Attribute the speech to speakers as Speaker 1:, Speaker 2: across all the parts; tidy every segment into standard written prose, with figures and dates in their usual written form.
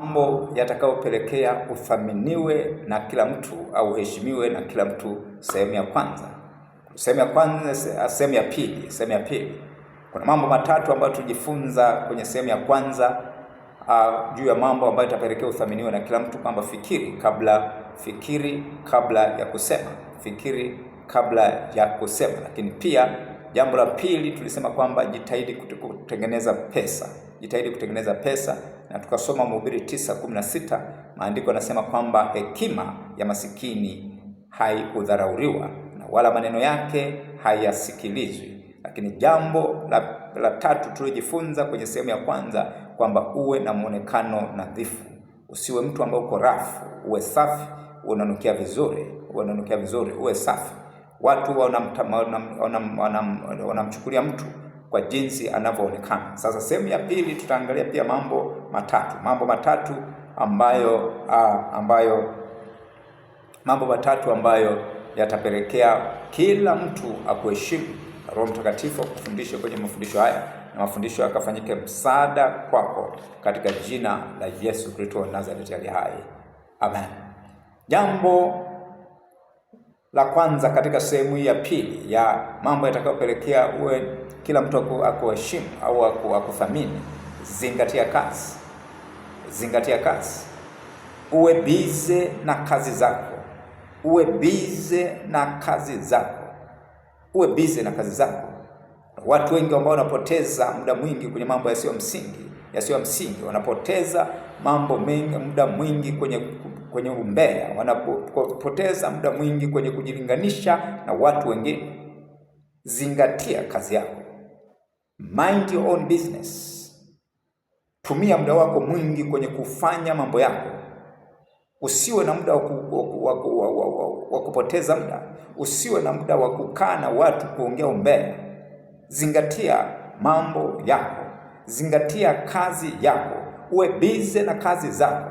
Speaker 1: mambo yatakayopelekea uthaminiwe na kila mtu au uheshimiwe na kila mtu. Sehemu ya kwanza. Sehemu ya pili. Kuna mambo matatu ambayo tujifunza kwenye sehemu ya kwanza juu ya mambo ambayo yatapelekea uthaminiwe na kila mtu, kwamba fikiri kabla ya kusema. Fikiri kabla ya kusema. Lakini pia jambo la pili tulisema kwamba jitahidi kutengeneza pesa, na tukasoma Mhubiri 9:16. Maandiko yanasema kwamba hekima ya masikini haikudharauliwa na wala maneno yake hayasikilizwi. Lakini jambo la tatu tulijifunza kwenye sehemu ya kwanza kwamba uwe na muonekano nadhifu. Usiwe mtu ambaye uko rafu, uwe safi, unanukia vizuri, uwe safi. Watu wanamchukulia mtu kwa jinsi anavyoonekana. Sasa sehemu ya pili tutaangalia pia mambo matatu ambayo yatapelekea kila mtu akuheshimu. Roho Mtakatifu akufundishe kwenye mafundisho haya, na mafundisho yakafanyike msaada kwako katika jina la Yesu Kristo wa Nazareti aliye hai. Amen. Jambo la kwanza katika sehemu ya pili ya mambo yatakayopelekea kila mtu akuheshimu au akuthamini, zingatia kazi. Uwe bize na kazi zako. Watu wengi ambao wanapoteza muda mwingi kwenye mambo yasiyo msingi, wanapoteza muda mwingi kwenye umbea, wanapoteza muda mwingi kwenye kujilinganisha na watu wengine. Zingatia kazi yako. Mind your own business. Tumia muda wako mwingi kwenye kufanya mambo yako. Usiwe na muda wa kupoteza muda. Usiwe na muda wa kukaa na watu kuongea umbea. Zingatia mambo yako. Zingatia kazi yako. Uwe busy na kazi zako.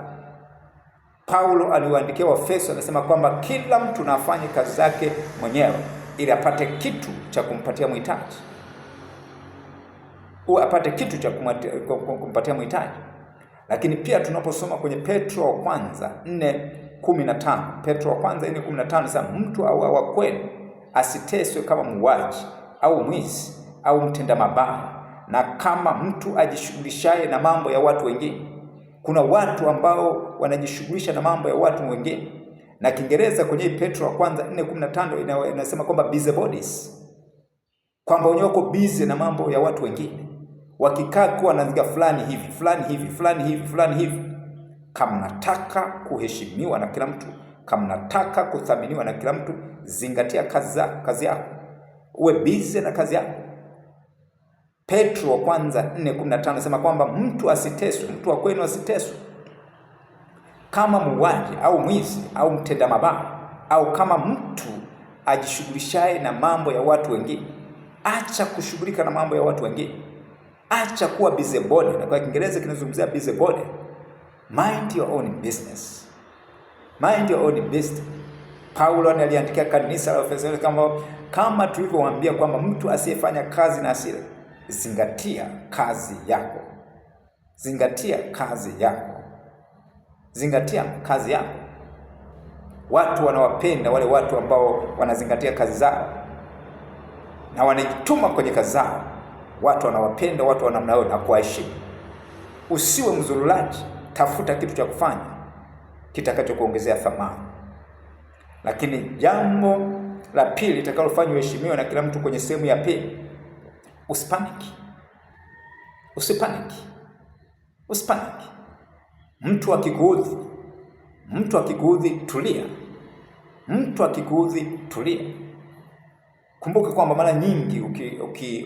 Speaker 1: Paulo aliwaandikia Waefeso, anasema kwamba kila mtu na afanye kazi zake mwenyewe ili apate kitu cha kumpatia mhitaji. Lakini pia tunaposoma kwenye Petro wa kwanza 4:15, anasema mtu au wa kweli asiteswe kama muuaji au mwizi au mtenda mabaya, na kama mtu ajishughulishaye na mambo ya watu wengine. Kuna watu ambao wanajishughulisha na mambo ya watu wengine, na Kiingereza kwenye Petro wa kwanza 4:15 inasema kwamba busybodies, kwamba wenyewe wako busy na mambo ya watu wengine, wakikaa kwa naziga fulani hivi. Kama nataka kuheshimiwa na kila mtu, kama nataka kuthaminiwa na kila mtu, zingatia kazi yako. Uwe busy na kazi yako. Petro wa kwanza 4:15 anasema kwamba mtu wa kwenu asiteswe kama muuaji au mwizi au mtenda mabaya, au kama mtu ajishughulishaye na mambo ya watu wengine. Acha kushughulika na mambo ya watu wengine. Acha kuwa busybody, na kwa Kiingereza kinazungumzia busybody. Mind your own business. Paulo aliandikia kanisa la Efeso kama tulivyowaambia kwamba mtu asiyefanya kazi na hasira. Zingatia kazi yako. Watu wanawapenda wale watu ambao wanazingatia kazi zao na wanajituma kwenye kazi zao. Watu wanawapenda watu wanamnao na kuwaheshimu. Usiwe mzurulaji, tafuta kitu cha kufanya kitakachokuongezea thamani. Lakini jambo la pili litakalofanya uheshimiwe na kila mtu kwenye sehemu ya pili, Usipaniki. Mtu akikuudhi, tulia. Kumbuka kwamba mara nyingi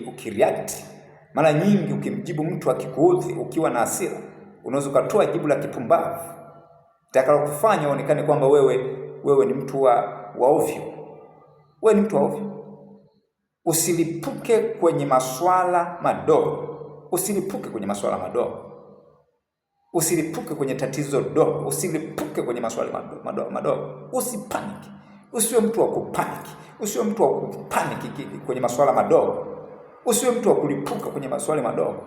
Speaker 1: ukireact, mara nyingi ukimjibu mtu akikuudhi ukiwa na hasira, unaweza kutoa jibu la kipumbavu litakalokufanya uonekane kwamba wewe ni mtu wa ovyo. Wewe ni mtu wa ovyo. Usilipuke kwenye masuala madogo. Usilipuke kwenye tatizo dogo. Usilipuke kwenye masuala madogo. Usipaniki. Usiwe mtu wa kupaniki. Kwenye masuala madogo. Usiwe mtu wa kulipuka kwenye masuala madogo.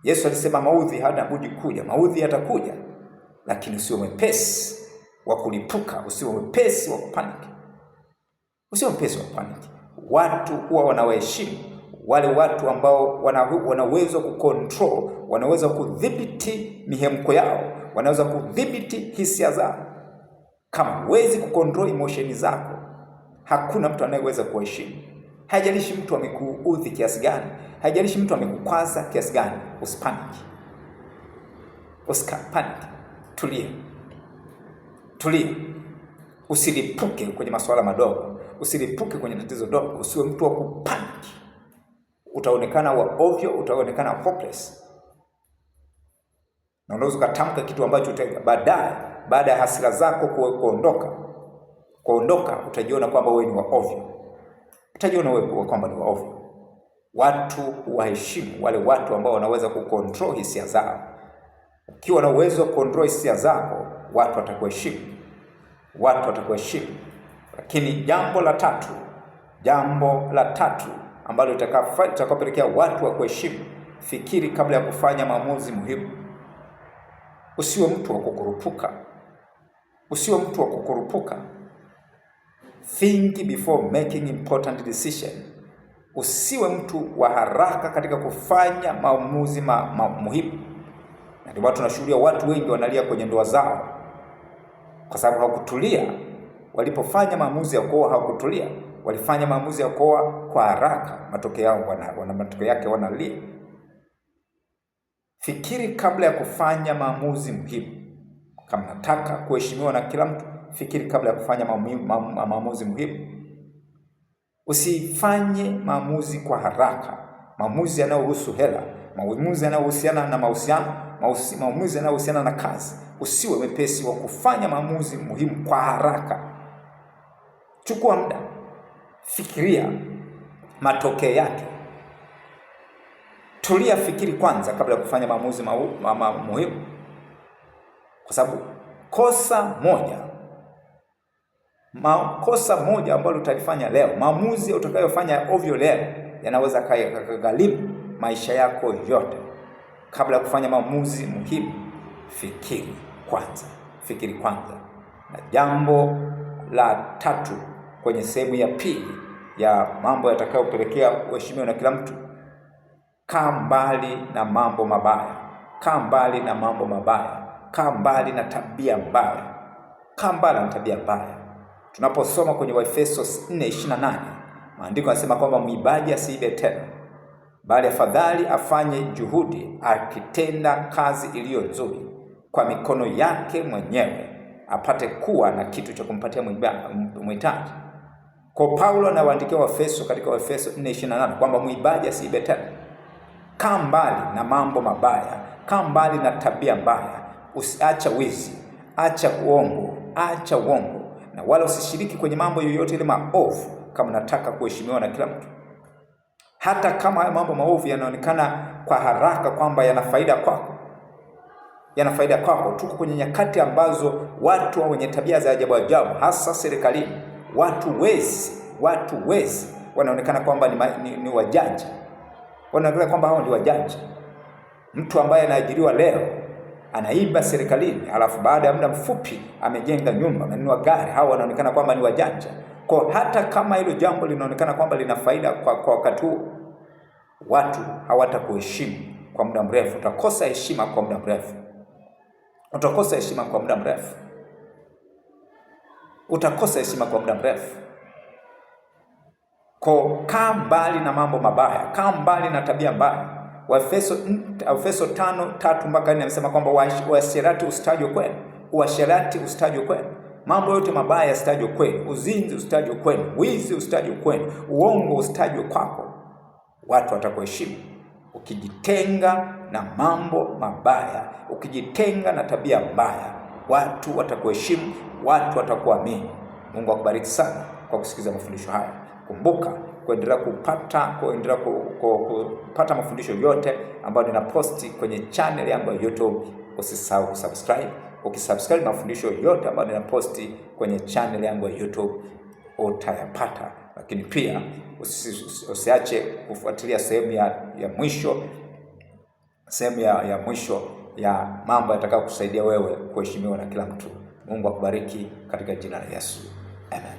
Speaker 1: Yesu alisema maudhi hana budi kuja, maudhi yatakuja, lakini usiwe mwepesi wa kulipuka, usiwe mwepesi wa kupaniki. Usiwe mwepesi wa kupaniki. Watu huwa wanawaheshimu wale watu ambao wanaweza kucontrol, wanaweza kudhibiti mihemko yao, wanaweza kudhibiti hisia zao. Kama huwezi kucontrol emotion zako, hakuna mtu anayeweza kuheshimu. Haijalishi mtu amekuudhi kiasi gani, haijalishi mtu amekukwaza kiasi gani, usipaniki. Usipaniki. Tulia. Tulia. Usilipuke kwenye masuala madogo, usilipuke kwenye tatizo dogo, usiwe mtu wa kupaniki. Utaonekana wa ovyo, utaonekana hopeless. Na unaweza kutamka kitu ambacho baada ya hasira zako kuondoka utajiona kwamba wewe ni wa ovyo. Utajiona wewe kwamba ni wa ovyo. Watu waheshimu wale watu ambao wanaweza kucontrol hisia zao. Ukiwa na uwezo wa control hisia zako, watu watakuheshimu. Watu watakuheshimu. Lakini jambo la tatu ambalo litakapelekea watu wa kuheshimu, fikiri kabla ya kufanya maamuzi muhimu. Usiwe mtu wa kukurupuka. Usiwe mtu wa kukurupuka. Think before making important decision. Usiwe mtu wa haraka katika kufanya maamuzi muhimu. Na ndio watu tunashuhudia watu wengi wanalia kwenye ndoa zao kwa sababu hawakutulia. Walipofanya maamuzi ya kuoa hawakutulia. Walifanya maamuzi ya kuoa kwa haraka, matokeo yake wanalia. Fikiri kabla ya kufanya maamuzi muhimu. Kama nataka kuheshimiwa na kila mtu, fikiri kabla ya kufanya maamuzi muhimu. Usifanye maamuzi kwa haraka. Maamuzi yanayohusu hela, maamuzi yanayohusiana na mahusiano, maamuzi yanayohusiana na kazi. Usiwe mwepesi wa kufanya maamuzi muhimu kwa haraka. Chukua muda. Fikiria matokeo yake. Tulia, fikiri kwanza kabla ya kufanya maamuzi muhimu. Kwa sababu kosa moja ambalo utalifanya leo, maamuzi utakayofanya ovyo leo, yanaweza kugharimu maisha yako yote. Kabla ya kufanya maamuzi muhimu, fikiri kwanza. Na jambo la tatu kwenye sehemu ya pili ya mambo yatakayopelekea uheshimiwa na kila mtu, kaa mbali na mambo mabaya. Kaa mbali na mambo mabaya. Kaa mbali na tabia mbaya. Kaa mbali na tabia mbaya. Tunaposoma kwenye Waefeso 4:28, maandiko yanasema kwamba mwibaji asiibe tena, bali afadhali afanye juhudi akitenda kazi iliyo nzuri kwa mikono yake mwenyewe, apate kuwa na kitu cha kumpatia mhitaji. Kwa Paulo anawaandikia Waefeso katika Waefeso 4:28 kwamba mwibaji asiibe tena. Kaa mbali na mambo mabaya, kaa mbali na tabia mbaya. Usiacha wizi, acha uongo, na wala usishiriki kwenye mambo yoyote ile maovu kama nataka kuheshimiwa na kila mtu. Hata kama haya mambo maovu yanaonekana kwa haraka kwamba yana faida kwako. Tuko kwenye nyakati ambazo watu wenye tabia za ajabu, hasa serikalini, watu wezi wanaonekana kwamba ni wajanja. Wanaonekana kwamba hao ni wajanja. Mtu ambaye anaajiriwa leo anaiba serikalini, alafu baada ya muda mfupi amejenga nyumba, amenunua gari. Hao wanaonekana kwamba ni wajanja. Kwa hata kama hilo jambo linaonekana kwamba lina faida kwa wakati huu, watu hawatakuheshimu kwa muda mrefu. Utakosa heshima kwa muda mrefu. Kaa mbali na mambo mabaya, kaa mbali na tabia mbaya. Waefeso 5:3-4 inasema kwamba uasherati usitajwe kwenu. Mambo yote mabaya yasitajwe kwenu. Uzinzi usitajwe kwenu, wizi usitajwe kwenu, uongo usitajwe kwako. Watu watakuheshimu ukijitenga na mambo mabaya, ukijitenga na tabia mbaya. Watu watakuheshimu, watu watakuamini. Mungu akubariki sana kwa kusikiliza mafundisho haya. Kumbuka kuendelea kupata mafundisho yote ambayo ninaposti kwenye channel yangu ya YouTube. Usisahau kusubscribe. Ukisubscribe mafundisho yote ambayo ninaposti kwenye channel yangu ya YouTube utayapata. Lakini pia usiache kufuatilia sehemu ya mwisho, sehemu ya mwisho ya mambo yatakayo kusaidia wewe kuheshimiwa na kila mtu. Mungu akubariki katika jina la Yesu. Amen.